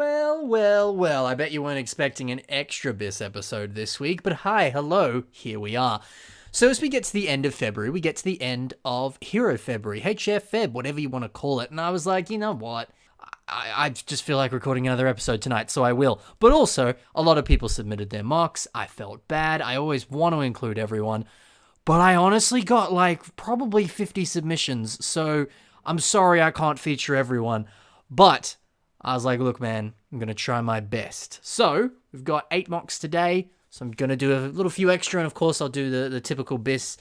Well, I bet you weren't expecting an extra Biss episode this week, but hi, hello, here we are. So as we get to the end of February, we get to the end of Hero February, HFfeb, whatever you want to call it, and I was like, you know what? I just feel like recording another episode tonight, so I will. But also, a lot of people submitted their MOCs. I felt bad. I always want to include everyone, but I honestly got like probably 50 submissions, so I'm sorry I can't feature everyone, but I was like, look, man, I'm going to try my best. So, we've got 8 MOCs today, so I'm going to do a little few extra, and of course I'll do the typical Biss,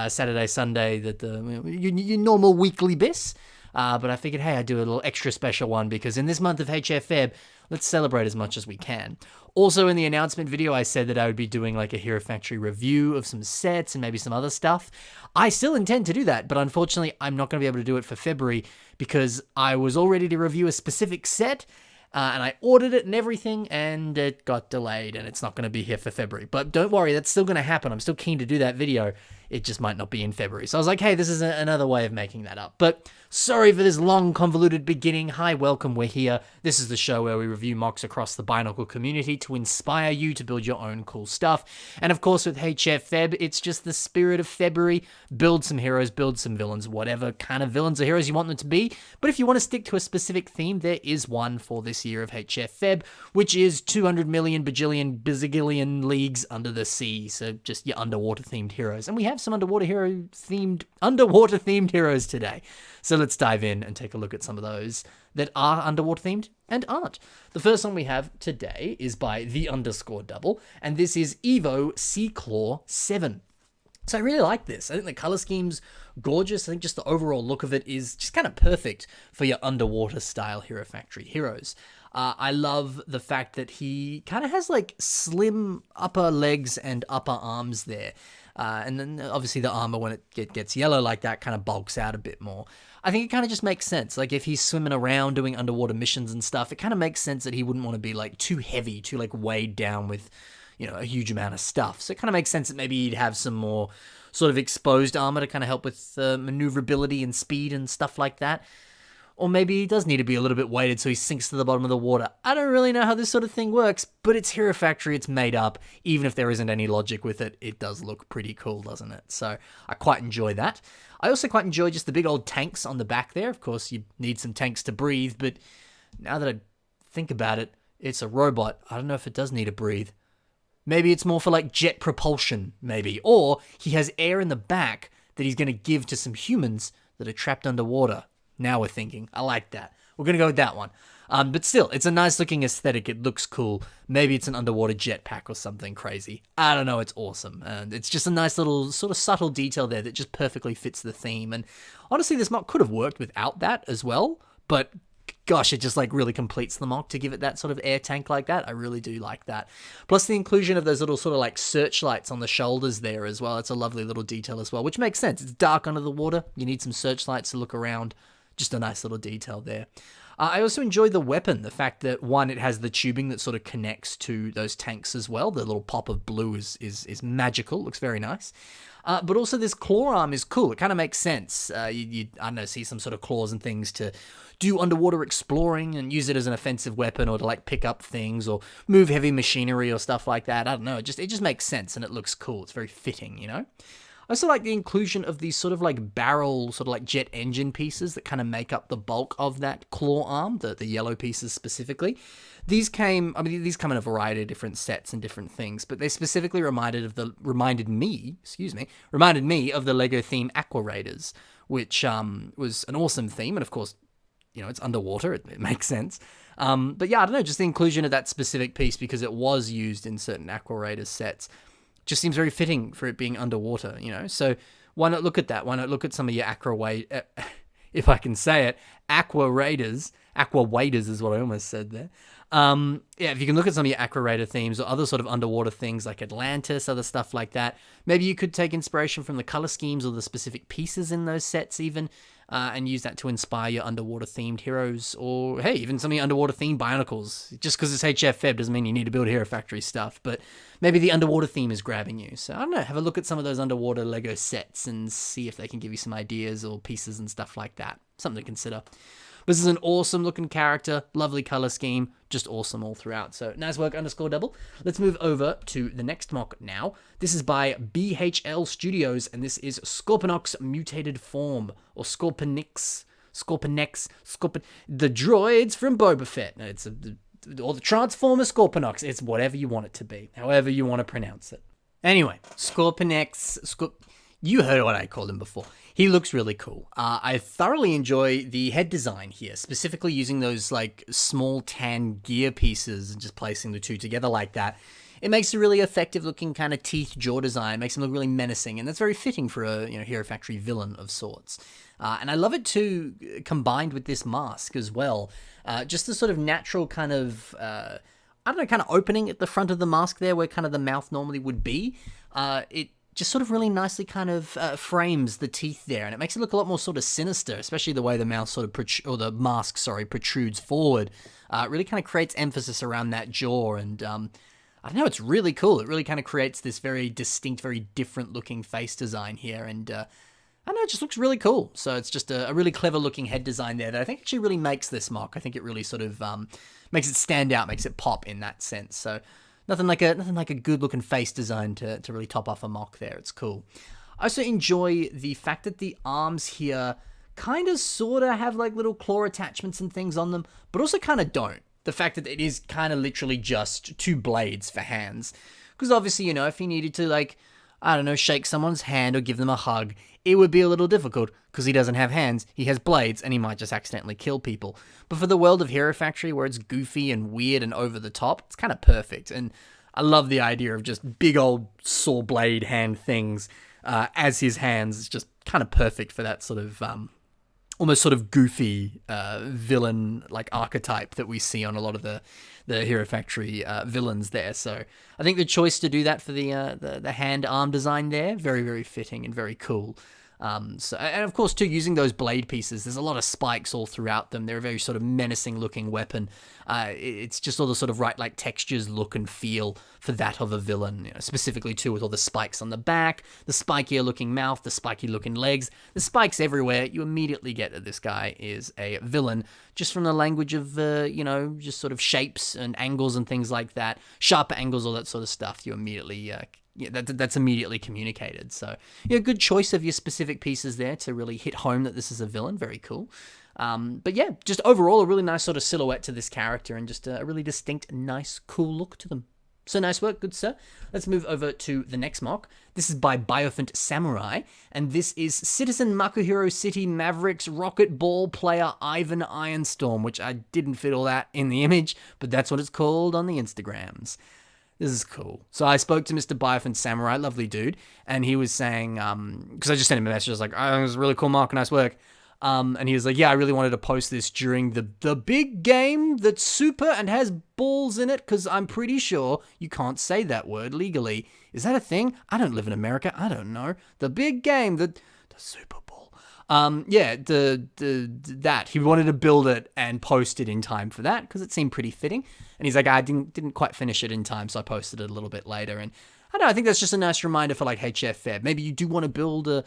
Saturday, Sunday, your normal weekly Biss. But I figured, hey, I'd do a little extra special one, because in this month of HFfeb, let's celebrate as much as we can. Also, in the announcement video, I said that I would be doing like a Hero Factory review of some sets and maybe some other stuff. I still intend to do that, but unfortunately, I'm not going to be able to do it for February because I was all ready to review a specific set, and I ordered it and everything, and it got delayed, and it's not going to be here for February. But don't worry, that's still going to happen. I'm still keen to do that video. It just might not be in February. So I was like, hey, this is another way of making that up. But sorry for this long, convoluted beginning. Hi, welcome, we're here. This is the show where we review MOCs across the Bionicle community to inspire you to build your own cool stuff. And of course, with HFfeb, it's just the spirit of February. Build some heroes, build some villains, whatever kind of villains or heroes you want them to be. But if you want to stick to a specific theme, there is one for this year of HFfeb, which is 200 million bajillion bazillion leagues under the sea. So just your underwater-themed heroes. And we have some underwater-themed heroes today. So let's dive in and take a look at some of those that are underwater-themed and aren't. The first one we have today is by _double, and this is Evo Seaclaw 7. So I really like this. I think the color scheme's gorgeous. I think just the overall look of it is just kind of perfect for your underwater-style Hero Factory heroes. I love the fact that he kind of has like slim upper legs and upper arms there. And then obviously the armor, when it gets yellow like that, kind of bulks out a bit more. I think it kind of just makes sense. Like if he's swimming around doing underwater missions and stuff, it kind of makes sense that he wouldn't want to be like too heavy, too like weighed down with, you know, a huge amount of stuff. So it kind of makes sense that maybe he'd have some more sort of exposed armor to kind of help with maneuverability and speed and stuff like that. Or maybe he does need to be a little bit weighted so he sinks to the bottom of the water. I don't really know how this sort of thing works, but it's Hero Factory, it's made up. Even if there isn't any logic with it, it does look pretty cool, doesn't it? So I quite enjoy that. I also quite enjoy just the big old tanks on the back there. Of course, you need some tanks to breathe, but now that I think about it, it's a robot. I don't know if it does need to breathe. Maybe it's more for like jet propulsion, maybe. Or he has air in the back that he's going to give to some humans that are trapped underwater. Now we're thinking. I like that. We're going to go with that one. But still, it's a nice looking aesthetic. It looks cool. Maybe it's an underwater jetpack or something crazy. I don't know. It's awesome. And it's just a nice little sort of subtle detail there that just perfectly fits the theme. And honestly, this MOC could have worked without that as well. But gosh, it just like really completes the MOC to give it that sort of air tank like that. I really do like that. Plus the inclusion of those little sort of like searchlights on the shoulders there as well. It's a lovely little detail as well, which makes sense. It's dark under the water. You need some searchlights to look around. Just a nice little detail there. I also enjoy the weapon, the fact that, one, it has the tubing that sort of connects to those tanks as well. The little pop of blue is magical, looks very nice. But also this claw arm is cool. It kind of makes sense. I don't know, see some sort of claws and things to do underwater exploring and use it as an offensive weapon or to like pick up things or move heavy machinery or stuff like that. I don't know, it just makes sense and it looks cool. It's very fitting, you know? I also like the inclusion of these sort of like barrel, sort of like jet engine pieces that kind of make up the bulk of that claw arm, the yellow pieces specifically. These come in a variety of different sets and different things, but they specifically reminded me of the Lego theme Aqua Raiders, which was an awesome theme, and of course, you know, it's underwater, it makes sense. But yeah, I don't know, just the inclusion of that specific piece because it was used in certain Aqua Raiders sets. Just seems very fitting for it being underwater, you know? So why not look at that? Why not look at some of your if I can say it, Aqua Waders is what I almost said there. Yeah, if you can look at some of your Aqua Raider themes or other sort of underwater things like Atlantis, other stuff like that, maybe you could take inspiration from the color schemes or the specific pieces in those sets even, and use that to inspire your underwater themed heroes, or hey, even some of your underwater themed Bionicles. Just because it's HFfeb doesn't mean you need to build Hero Factory stuff, but maybe the underwater theme is grabbing you. So I don't know, have a look at some of those underwater Lego sets and see if they can give you some ideas or pieces and stuff like that. Something to consider. this is an awesome looking character, lovely color scheme, just awesome all throughout. So nice work, _double. Let's move over to the next mock now. This is by BHL Studios, and this is Scorpinox mutated form, or Scorpinox, the droids from Boba Fett. It's or the Transformer Scorpinox. It's whatever you want it to be, however you want to pronounce it. Anyway, Scorpinox, you heard what I called him before. He looks really cool. I thoroughly enjoy the head design here, specifically using those like small tan gear pieces and just placing the two together like that. It makes a really effective looking kind of teeth jaw design, makes him look really menacing, and that's very fitting for a Hero Factory villain of sorts. And I love it too, combined with this mask as well. Just the sort of natural kind of, kind of opening at the front of the mask there where kind of the mouth normally would be. It just sort of really nicely kind of frames the teeth there, and it makes it look a lot more sort of sinister, especially the way the mouth sort of, the mask, protrudes forward. It really kind of creates emphasis around that jaw, and I don't know, it's really cool. It really kind of creates this very distinct, very different looking face design here, and I don't know, it just looks really cool. So it's just a really clever looking head design there that I think actually really makes this mock. I think it really sort of makes it stand out, makes it pop in that sense. So nothing like a good looking face design to really top off a mock there. It's cool. I also enjoy the fact that the arms here kind of sort of have like little claw attachments and things on them, but also kind of don't. The fact that it is kind of literally just two blades for hands. Because obviously, if he needed to, like, I don't know, shake someone's hand or give them a hug, it would be a little difficult because he doesn't have hands, he has blades, and he might just accidentally kill people. But for the world of Hero Factory, where it's goofy and weird and over the top, it's kind of perfect. And I love the idea of just big old saw blade hand things as his hands. It's just kind of perfect for that sort of almost sort of goofy villain like archetype that we see on a lot of the Hero Factory villains there. So I think the choice to do that for the hand arm design there, very, very fitting and very cool. And of course too, using those blade pieces, there's a lot of spikes all throughout them. They're a very sort of menacing looking weapon. It's just all the sort of right like textures, look and feel for that of a villain, specifically too with all the spikes on the back, the spikier looking mouth, the spiky looking legs, the spikes everywhere. You immediately get that this guy is a villain just from the language of, just sort of shapes and angles and things like that, sharper angles, all that sort of stuff. You immediately, that's immediately communicated. So, good choice of your specific pieces there to really hit home that this is a villain. Very cool. But yeah, just overall a really nice sort of silhouette to this character and just a really distinct, nice, cool look to them. So nice work, good sir. Let's move over to the next mock. This is by Bionicleforlife Samurai, and this is Citizen Makuhiro City Mavericks Rocket Ball player Ivan Ironstorm, which I didn't fit all that in the image, but that's what it's called on the Instagrams. This is cool. So I spoke to Mr. Bionicleforlife Samurai, lovely dude, and he was saying, because I just sent him a message, I was like, oh, it was a really cool mock, nice work. And he was like, yeah, I really wanted to post this during the big game that's super and has balls in it, because I'm pretty sure you can't say that word legally. Is that a thing? I don't live in America. I don't know. The big game, the Super Bowl. That. He wanted to build it and post it in time for that, because it seemed pretty fitting. And he's like, I didn't quite finish it in time, so I posted it a little bit later. And I don't know, I think that's just a nice reminder for like HFfeb. Maybe you do want to build a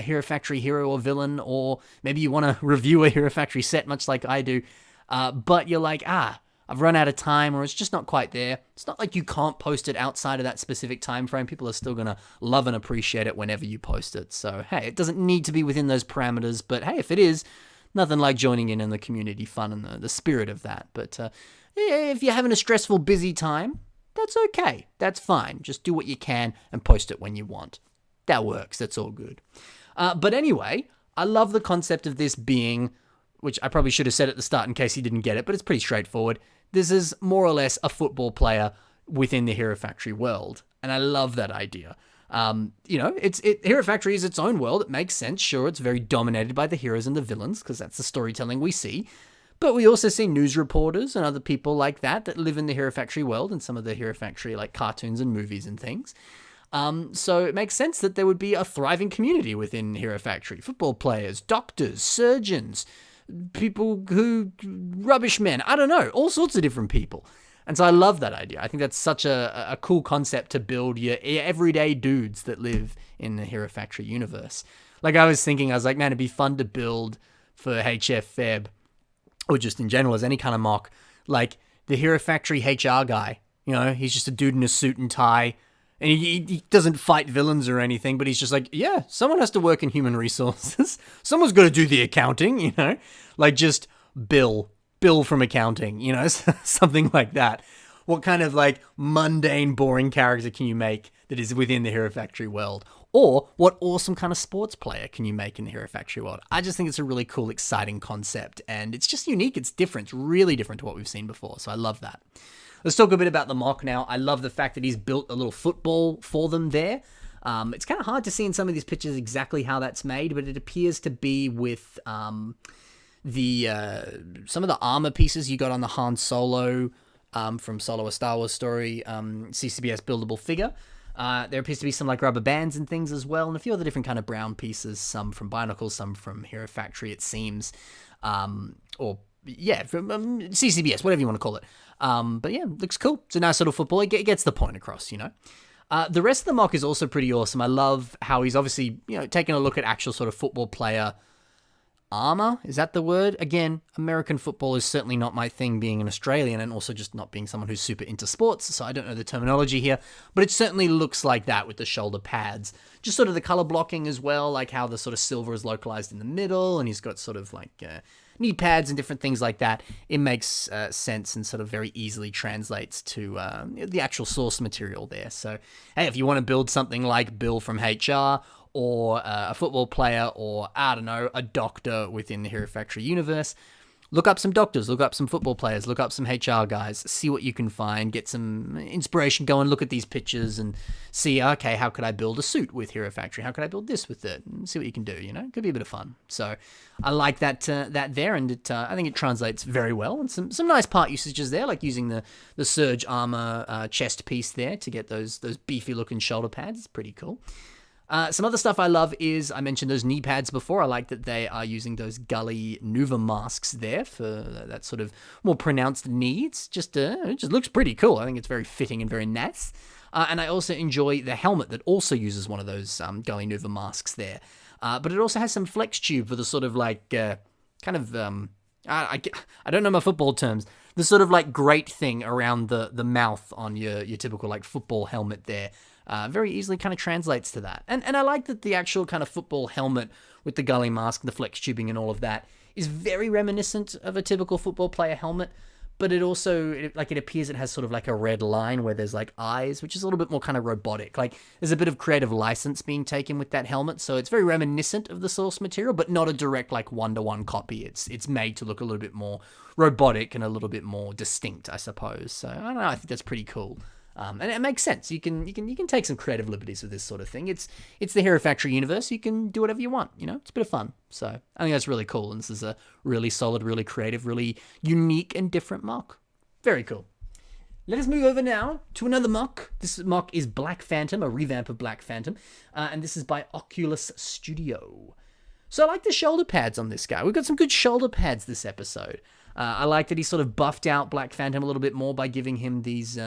Hero Factory hero or villain, or maybe you want to review a Hero Factory set, much like I do. But you're like, I've run out of time, or it's just not quite there. It's not like you can't post it outside of that specific time frame. People are still going to love and appreciate it whenever you post it. So, hey, it doesn't need to be within those parameters, but hey, if it is, nothing like joining in the community fun and the spirit of that. But if you're having a stressful, busy time, that's okay. That's fine. Just do what you can and post it when you want. That works. That's all good. But anyway, I love the concept of this being, which I probably should have said at the start in case you didn't get it, but it's pretty straightforward. This is more or less a football player within the Hero Factory world. And I love that idea. Hero Factory is its own world. It makes sense. Sure, it's very dominated by the heroes and the villains, because that's the storytelling we see. But we also see news reporters and other people like that live in the Hero Factory world and some of the Hero Factory like cartoons and movies and things. So it makes sense that there would be a thriving community within Hero Factory. Football players, doctors, surgeons, people who, rubbish men, I don't know, all sorts of different people. And so I love that idea. I think that's such a cool concept to build your everyday dudes that live in the Hero Factory universe. Like I was like, man, it'd be fun to build for HFfeb or just in general as any kind of mock, like the Hero Factory HR guy. You know, he's just a dude in a suit and tie, and he doesn't fight villains or anything, but he's just like, yeah, someone has to work in human resources. Someone's got to do the accounting, you know? Like just Bill from accounting, you know, something like that. What kind of like mundane, boring character can you make that is within the Hero Factory world? Or what awesome kind of sports player can you make in the Hero Factory world? I just think it's a really cool, exciting concept, and it's just unique. It's different. It's really different to what we've seen before, so I love that. Let's talk a bit about the mock now. I love the fact that he's built a little football for them there. It's kind of hard to see in some of these pictures exactly how that's made, but it appears to be with some of the armor pieces you got on the Han Solo from Solo: A Star Wars Story CCBS buildable figure. There appears to be some like rubber bands and things as well, and a few other different kind of brown pieces, some from Bionicle, some from Hero Factory, it seems. From CCBS, whatever you want to call it. But yeah, looks cool. It's a nice little football. It gets the point across, you know. The rest of the mock is also pretty awesome. I love how he's obviously, you know, taking a look at actual sort of football player armor. Is that the word? Again, American football is certainly not my thing, being an Australian and also just not being someone who's super into sports, so I don't know the terminology here, but it certainly looks like that with the shoulder pads. Just sort of the color blocking as well, like how the sort of silver is localized in the middle, and he's got sort of like knee pads and different things like that. It makes sense and sort of very easily translates to the actual source material there. So, hey, if you want to build something like Bill from HR, or a football player, or, I don't know, a doctor within the Hero Factory universe, look up some doctors, look up some football players, look up some HR guys, see what you can find, get some inspiration, go and look at these pictures and see, okay, how could I build a suit with Hero Factory? How could I build this with it? And see what you can do, you know? It could be a bit of fun. So I like that there, and I think it translates very well, and some nice part usages there, like using the Surge armor chest piece there to get those beefy looking shoulder pads. It's pretty cool. Some other stuff I love is, I mentioned those knee pads before. I like that they are using those gully Nuva masks there for that sort of more pronounced knee. It just looks pretty cool. I think it's very fitting and very nice. And I also enjoy the helmet that also uses one of those gully Nuva masks there. But it also has some flex tube for the sort of like kind of I don't know my football terms. The sort of like grate thing around the mouth on your typical like football helmet there. Very easily kind of translates to that. And I like that the actual kind of football helmet with the gully mask, the flex tubing and all of that is very reminiscent of a typical football player helmet, but it also, it appears it has sort of like a red line where there's like eyes, which is a little bit more kind of robotic. Like there's a bit of creative license being taken with that helmet, so it's very reminiscent of the source material, but not a direct like one-to-one copy. It's made to look a little bit more robotic and a little bit more distinct, I suppose. So I don't know, I think that's pretty cool. And it makes sense. You can take some creative liberties with this sort of thing. It's the Hero Factory universe. You can do whatever you want. You know, it's a bit of fun. So I think that's really cool. And this is a really solid, really creative, really unique and different mock. Very cool. Let us move over now to another mock. This mock is Black Phantom, a revamp of Black Phantom, and this is by Oculus Studio. So I like the shoulder pads on this guy. We've got some good shoulder pads this episode. I like that he sort of buffed out Black Phantom a little bit more by giving him these.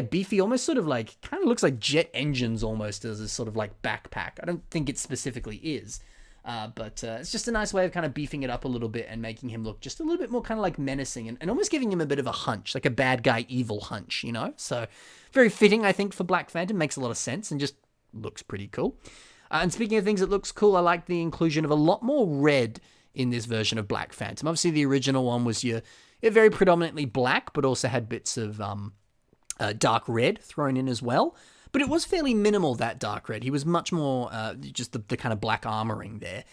Beefy, almost sort of like, kind of looks like jet engines almost as a sort of like backpack. I don't think it specifically is, but it's just a nice way of kind of beefing it up a little bit and making him look just a little bit more kind of like menacing and almost giving him a bit of a hunch, like a bad guy evil hunch, you know? So very fitting, I think, for Black Phantom. Makes a lot of sense and just looks pretty cool. And speaking of things that looks cool, I like the inclusion of a lot more red in this version of Black Phantom. Obviously, the original one was your very predominantly black, but also had bits of dark red thrown in as well, but it was fairly minimal, that dark red. He was much more just the kind of black armoring there,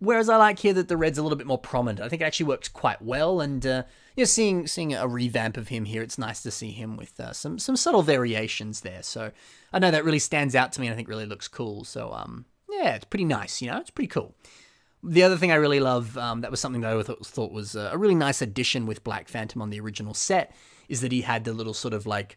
whereas I like here that the red's a little bit more prominent. I think it actually works quite well, and seeing a revamp of him here, it's nice to see him with some subtle variations there. So I know that really stands out to me and I think really looks cool. So it's pretty nice, you know, it's pretty cool. The other thing I really love, that was something that I thought was a really nice addition with Black Phantom on the original set, is that he had the little sort of like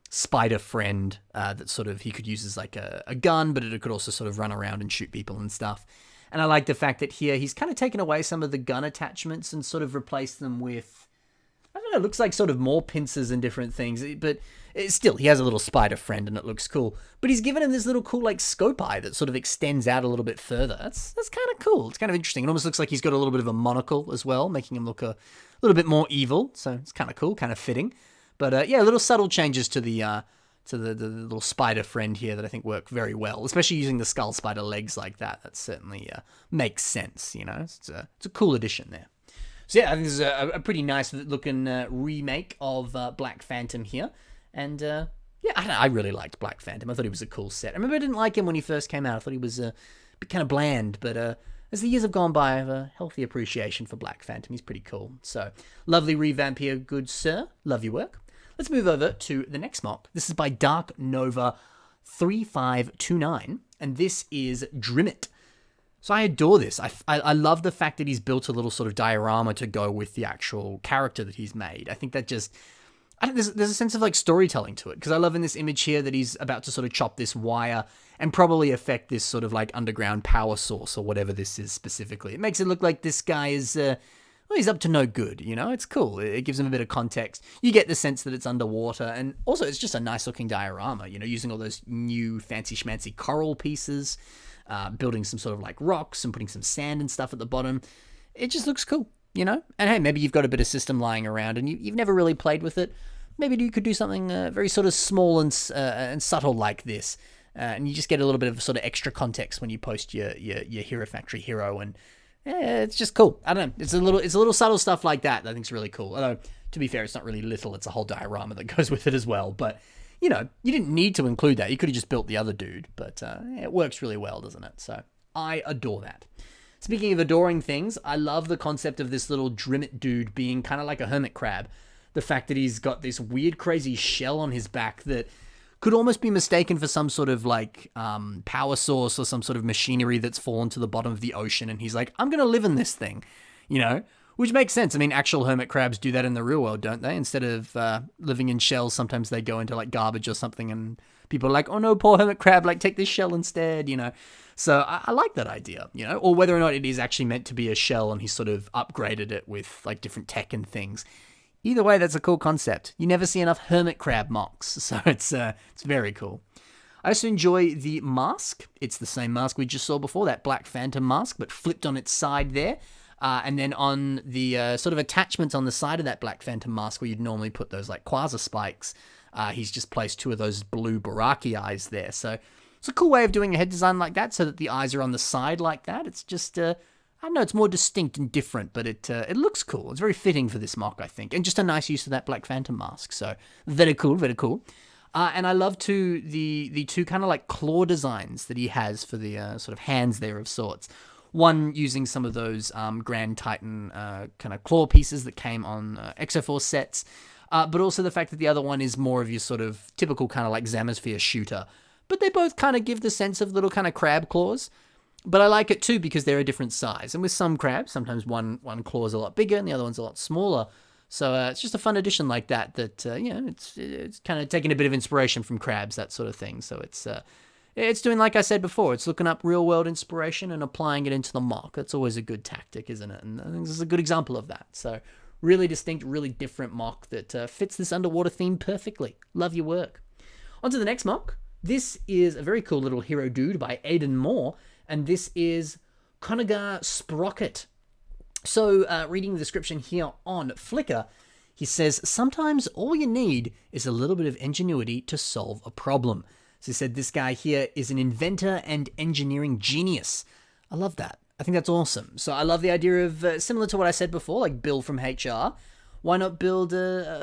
spider friend that sort of he could use as like a gun, but it could also sort of run around and shoot people and stuff. And I like the fact that here he's kind of taken away some of the gun attachments and sort of replaced them with, I don't don't know, it looks like sort of more pincers and different things, but still, he has a little spider friend and it looks cool. But he's given him this little cool like scope eye that sort of extends out a little bit further. That's kind of cool. It's kind of interesting. It almost looks like he's got a little bit of a monocle as well, making him look a little bit more evil. So it's kind of cool, kind of fitting. But yeah, little subtle changes to the little spider friend here that I think work very well, especially using the skull spider legs like that. That certainly makes sense, you know. It's a cool addition there. So yeah, I think this is a pretty nice looking remake of Black Phantom here. And yeah, I really liked Black Phantom. I thought he was a cool set. I remember I didn't like him when he first came out. I thought he was a bit kind of bland, but as the years have gone by, I have a healthy appreciation for Black Phantom. He's pretty cool. So, lovely revamp here, good sir. Love your work. Let's move over to the next mock. This is by Dark Nova 3529, and this is Dremet. So I adore this. I love the fact that he's built a little sort of diorama to go with the actual character that he's made. I think that just... there's a sense of like storytelling to it, because I love in this image here that he's about to sort of chop this wire and probably affect this sort of like underground power source or whatever this is specifically. It makes it look like this guy is... well, he's up to no good, you know? It's cool. It gives him a bit of context. You get the sense that it's underwater, and also it's just a nice-looking diorama, you know, using all those new fancy-schmancy coral pieces, building some sort of, like, rocks and putting some sand and stuff at the bottom. It just looks cool, you know? And, hey, maybe you've got a bit of system lying around and you've never really played with it. Maybe you could do something very sort of small and subtle like this, and you just get a little bit of sort of extra context when you post your Hero Factory hero, and... yeah, it's just cool. I don't know. It's a little subtle stuff like that I think is really cool. Although, to be fair, it's not really little. It's a whole diorama that goes with it as well. But, you know, you didn't need to include that. You could have just built the other dude. But it works really well, doesn't it? So I adore that. Speaking of adoring things, I love the concept of this little Dremet dude being kind of like a hermit crab. The fact that he's got this weird, crazy shell on his back that could almost be mistaken for some sort of like power source or some sort of machinery that's fallen to the bottom of the ocean, and he's like, I'm going to live in this thing, you know, which makes sense. I mean, actual hermit crabs do that in the real world, don't they? Instead of living in shells, sometimes they go into like garbage or something, and people are like, oh no, poor hermit crab, like take this shell instead, you know. So I like that idea, you know, or whether or not it is actually meant to be a shell and he's sort of upgraded it with like different tech and things. Either way, that's a cool concept. You never see enough hermit crab mocks, so it's very cool. I also enjoy the mask. It's the same mask we just saw before, that Black Phantom mask, but flipped on its side there. And then on the sort of attachments on the side of that Black Phantom mask where you'd normally put those like quasar spikes, he's just placed two of those blue Baraki eyes there. So it's a cool way of doing a head design like that, so that the eyes are on the side like that. It's just... I don't know, it's more distinct and different, but it looks cool. It's very fitting for this mock, I think. And just a nice use of that Black Phantom mask. So, very cool, very cool. And I love, too, the two kind of like claw designs that he has for the sort of hands there of sorts. One using some of those Grand Titan kind of claw pieces that came on Exoforce sets. But also the fact that the other one is more of your sort of typical kind of like Zamasphere shooter. But they both kind of give the sense of little kind of crab claws. But I like it too because they're a different size. And with some crabs, sometimes one claw is a lot bigger and the other one's a lot smaller. So it's just a fun addition like that, you know, it's kind of taking a bit of inspiration from crabs, that sort of thing. So it's doing, like I said before, it's looking up real world inspiration and applying it into the mock. That's always a good tactic, isn't it? And I think this is a good example of that. So really distinct, really different mock that fits this underwater theme perfectly. Love your work. On to the next mock. This is a very cool little hero dude by Aidan Moore. And this is Konaga Sprocket. So, reading the description here on Flickr, he says, sometimes all you need is a little bit of ingenuity to solve a problem. So he said this guy here is an inventor and engineering genius. I love that. I think that's awesome. So I love the idea of, similar to what I said before, like Bill from HR. Why not build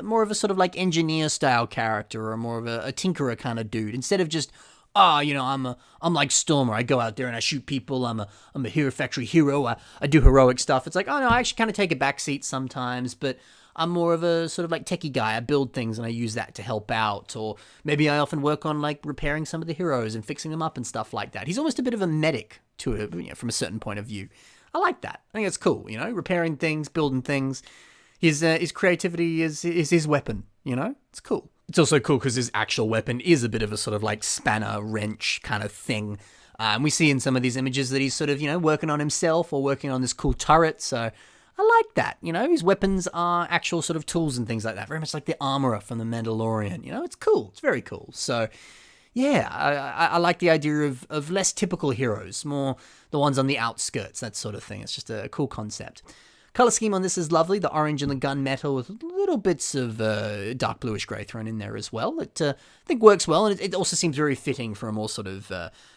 more of a sort of like engineer-style character, or more of a tinkerer kind of dude, instead of just... you know, I'm like Stormer. I go out there and I shoot people. I'm a Hero Factory hero. I do heroic stuff. It's like, oh no, I actually kind of take a backseat sometimes, but I'm more of a sort of like techie guy. I build things and I use that to help out. Or maybe I often work on like repairing some of the heroes and fixing them up and stuff like that. He's almost a bit of a medic to it, you know, from a certain point of view. I like that. I think it's cool, you know, repairing things, building things. His creativity is his weapon, you know? It's cool. It's also cool because his actual weapon is a bit of a sort of like spanner, wrench kind of thing. And we see in some of these images that he's sort of, you know, working on himself or working on this cool turret. So I like that, you know, his weapons are actual sort of tools and things like that, very much like the armorer from the Mandalorian, you know, it's cool, it's very cool. So, yeah, I like the idea of less typical heroes, more the ones on the outskirts, that sort of thing. It's just a cool concept. Color scheme on this is lovely, the orange and the gunmetal with little bits of dark bluish grey thrown in there as well. It, I think, works well, and it also seems very fitting for a more sort of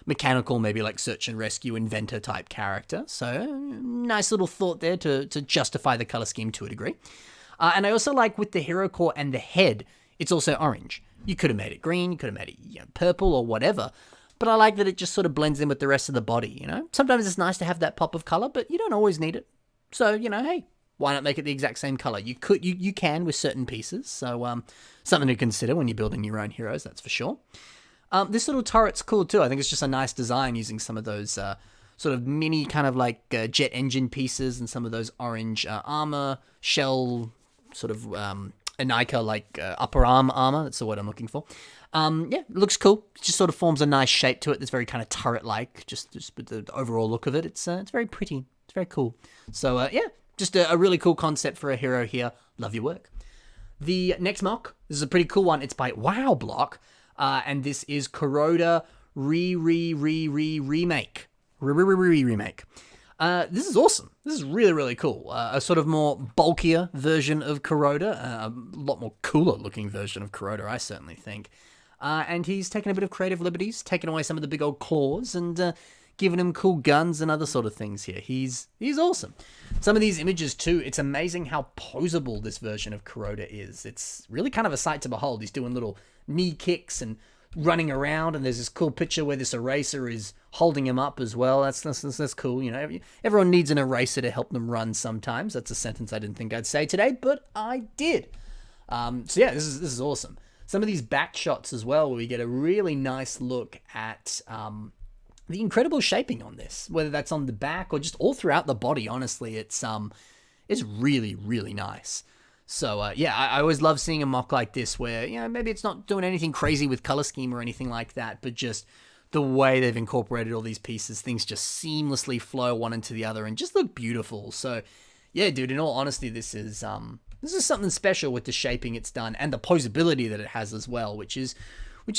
mechanical, maybe like search and rescue inventor type character. So, nice little thought there to justify the color scheme to a degree. And I also like with the hero core and the head, it's also orange. You could have made it green, you could have made it purple or whatever, but I like that it just sort of blends in with the rest of the body, you know? Sometimes it's nice to have that pop of color, but you don't always need it. So, you know, hey, why not make it the exact same color? You can with certain pieces, so something to consider when you're building your own heroes, that's for sure. This little turret's cool too. I think it's just a nice design using some of those sort of mini kind of like jet engine pieces and some of those orange armor, shell, sort of Anika like upper arm armor. That's the word I'm looking for. Yeah, it looks cool. It just sort of forms a nice shape to it. It's very kind of turret-like, just with the overall look of it. It's very pretty. It's very cool. So, yeah, just a really cool concept for a hero here. Love your work. The next mock, this is a pretty cool one. It's by Wow Block, and this is Kuroda remake. Remake. This is awesome. This is really, really cool. A sort of more bulkier version of Kuroda, a lot more cooler looking version of Kuroda, I certainly think. And he's taken a bit of creative liberties, taken away some of the big old claws, and giving him cool guns and other sort of things here. He's awesome. Some of these images too, it's amazing how posable this version of Kuroda is. It's really kind of a sight to behold. He's doing little knee kicks and running around, and there's this cool picture where this eraser is holding him up as well. That's cool. You know, everyone needs an eraser to help them run sometimes. That's a sentence I didn't think I'd say today, but I did. So yeah, this is awesome. Some of these back shots as well, where we get a really nice look at the incredible shaping on this, whether that's on the back or just all throughout the body. Honestly, it's really, really nice. So yeah, I always love seeing a mock like this where, you know, maybe it's not doing anything crazy with color scheme or anything like that, but just the way they've incorporated all these pieces, things just seamlessly flow one into the other and just look beautiful. So yeah, dude, in all honesty, this is something special with the shaping it's done and the posability that it has as well, which is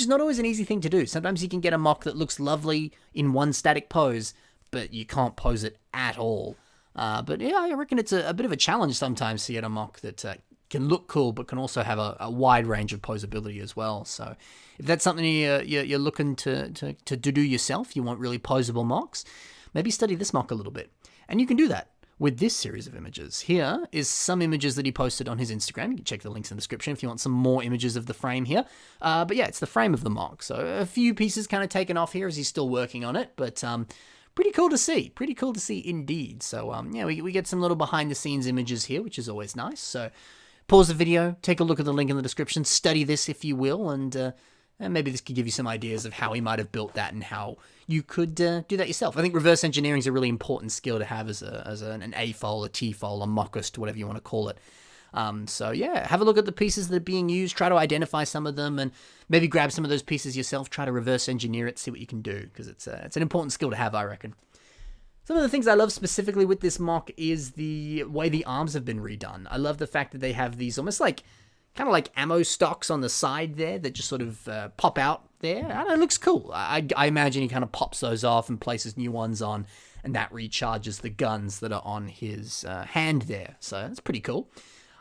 not always an easy thing to do. Sometimes you can get a mock that looks lovely in one static pose, but you can't pose it at all. But yeah, I reckon it's a bit of a challenge sometimes to get a mock that can look cool, but can also have a wide range of posability as well. So if that's something you're looking to do yourself, you want really posable mocks, maybe study this mock a little bit. And you can do that with this series of images. Here is some images that he posted on his Instagram. You can check the links in the description if you want some more images of the frame here. But yeah, it's the frame of the mock. So a few pieces kind of taken off here as he's still working on it, but pretty cool to see. Pretty cool to see indeed. So yeah, we get some little behind the scenes images here, which is always nice. So pause the video, take a look at the link in the description, study this if you will, and maybe this could give you some ideas of how he might have built that and how you could do that yourself. I think reverse engineering is a really important skill to have as an A-file, a T-file, a mockist, whatever you want to call it. So yeah, have a look at the pieces that are being used, try to identify some of them, and maybe grab some of those pieces yourself, try to reverse engineer it, see what you can do, because it's an important skill to have, I reckon. Some of the things I love specifically with this mock is the way the arms have been redone. I love the fact that they have these almost like, kind of like ammo stocks on the side there that just sort of pop out there. I don't know, it looks cool. I imagine he kind of pops those off and places new ones on, and that recharges the guns that are on his hand there. So that's pretty cool.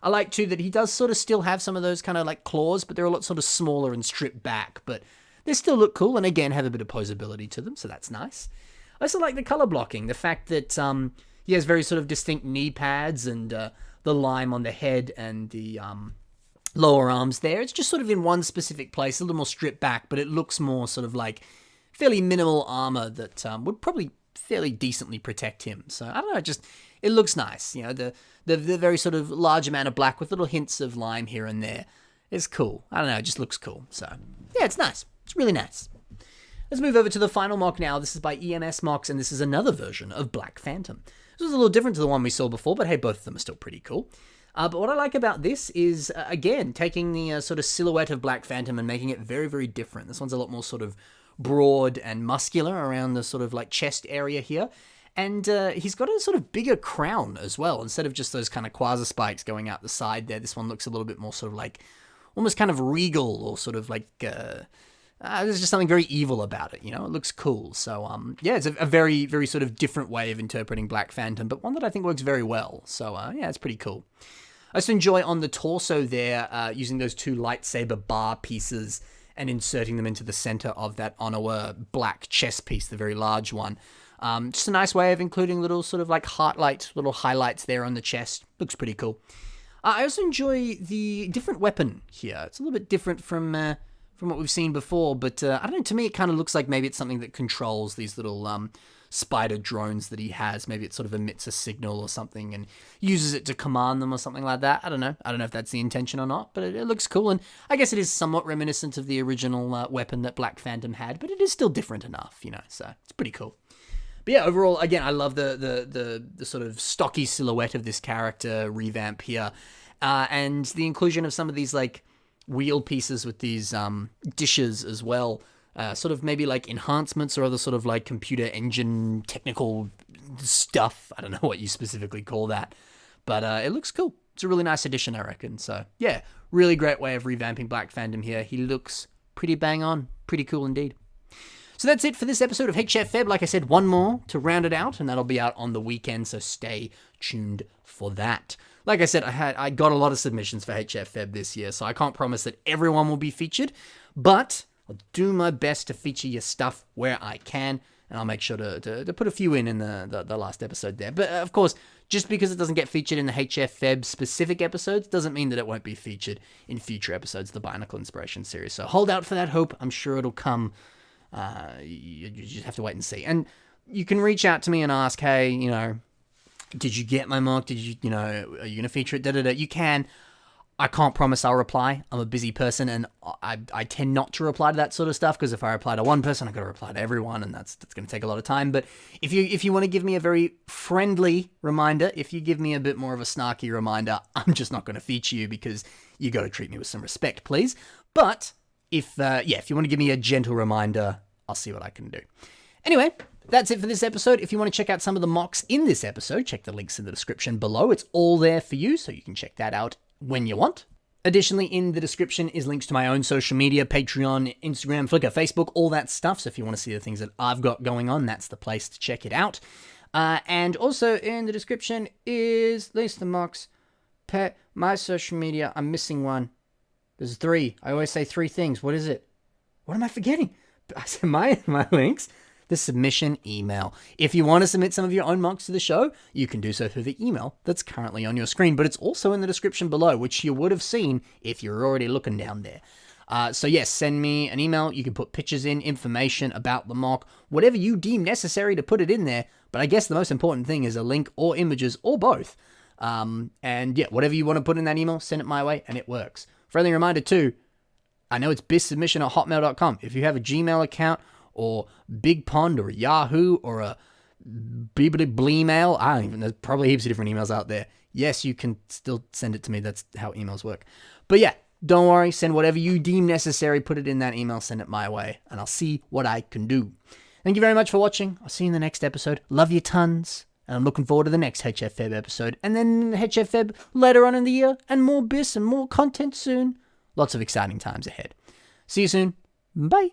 I like too that he does sort of still have some of those kind of like claws, but they're a lot sort of smaller and stripped back, but they still look cool and again have a bit of posability to them, so that's nice. I also like the color blocking, the fact that he has very sort of distinct knee pads and the lime on the head and the lower arms there. It's just sort of in one specific place, a little more stripped back, but it looks more sort of like fairly minimal armor that would probably fairly decently protect him. So I don't know, just it looks nice. You know, the very sort of large amount of black with little hints of lime here and there. It's cool. I don't know, it just looks cool. So yeah, it's nice. It's really nice. Let's move over to the final mock now. This is by EMS Mocks, and this is another version of Black Phantom. This was a little different to the one we saw before, but hey, both of them are still pretty cool. But what I like about this is, again, taking the sort of silhouette of Black Phantom and making it very, very different. This one's a lot more sort of broad and muscular around the sort of like chest area here. And he's got a sort of bigger crown as well. Instead of just those kind of quasar spikes going out the side there, this one looks a little bit more sort of like, almost kind of regal, or sort of like, there's just something very evil about it, you know? It looks cool. So, yeah, it's a very, very sort of different way of interpreting Black Phantom, but one that I think works very well. So, yeah, it's pretty cool. I also enjoy on the torso there, using those two lightsaber bar pieces and inserting them into the center of that Onawa black chest piece, the very large one. Just a nice way of including little sort of like little highlights there on the chest. Looks pretty cool. I also enjoy the different weapon here. It's a little bit different from what we've seen before, but I don't know, to me it kind of looks like maybe it's something that controls these little spider drones that he has. Maybe it sort of emits a signal or something and uses it to command them or something like that. I don't know if that's the intention or not, but it looks cool, and I guess it is somewhat reminiscent of the original weapon that Black Phantom had, but it is still different enough, you know, so it's pretty cool. But yeah, overall, again, I love the sort of stocky silhouette of this character revamp here, and the inclusion of some of these like wheel pieces with these dishes as well, sort of maybe like enhancements or other sort of like computer engine technical stuff. I don't know what you specifically call that, but it looks cool. It's a really nice addition, I reckon. So yeah, really great way of revamping Black Phantom here. He looks pretty bang on, pretty cool indeed. So that's it for this episode of HFfeb. Like I said, one more to round it out, and that'll be out on the weekend, so stay tuned for that. Like I said, I got a lot of submissions for HFfeb this year, so I can't promise that everyone will be featured, but I'll do my best to feature your stuff where I can, and I'll make sure to put a few in the last episode there. But of course, just because it doesn't get featured in the HFfeb specific episodes doesn't mean that it won't be featured in future episodes of the Bionicle Inspiration series. So hold out for that hope. I'm sure it'll come. You just have to wait and see. And you can reach out to me and ask, hey, you know, did you get my mock? Did you, are you going to feature it? Da-da-da. You can. I can't promise I'll reply. I'm a busy person, and I tend not to reply to that sort of stuff, because if I reply to one person, I've got to reply to everyone, and that's going to take a lot of time. But if you want to give me a very friendly reminder, if you give me a bit more of a snarky reminder, I'm just not going to feature you, because you got to treat me with some respect, please. But if you want to give me a gentle reminder, I'll see what I can do. Anyway, that's it for this episode. If you want to check out some of the mocks in this episode, check the links in the description below. It's all there for you, so you can check that out when you want. Additionally, in the description is links to my own social media, Patreon, Instagram, Flickr, Facebook, all that stuff. So if you want to see the things that I've got going on, that's the place to check it out. And also in the description is links to the mocks, my social media. I'm missing one. There's 3. I always say 3 things. What is it? What am I forgetting? I said my links. The submission email. If you want to submit some of your own mocks to the show, you can do so through the email that's currently on your screen, but it's also in the description below, which you would have seen if you're already looking down there. So yes, send me an email. You can put pictures in, information about the mock, whatever you deem necessary to put it in there. But I guess the most important thing is a link or images or both. And yeah, whatever you want to put in that email, send it my way and it works. Friendly reminder too, I know it's bissubmission@hotmail.com. If you have a Gmail account or Big Pond or a Yahoo or a Bleemail, I don't even, there's probably heaps of different emails out there. Yes, you can still send it to me. That's how emails work. But yeah, don't worry. Send whatever you deem necessary. Put it in that email. Send it my way, and I'll see what I can do. Thank you very much for watching. I'll see you in the next episode. Love you tons. And I'm looking forward to the next HFfeb episode. And then HFfeb later on in the year. And more Biss and more content soon. Lots of exciting times ahead. See you soon. Bye.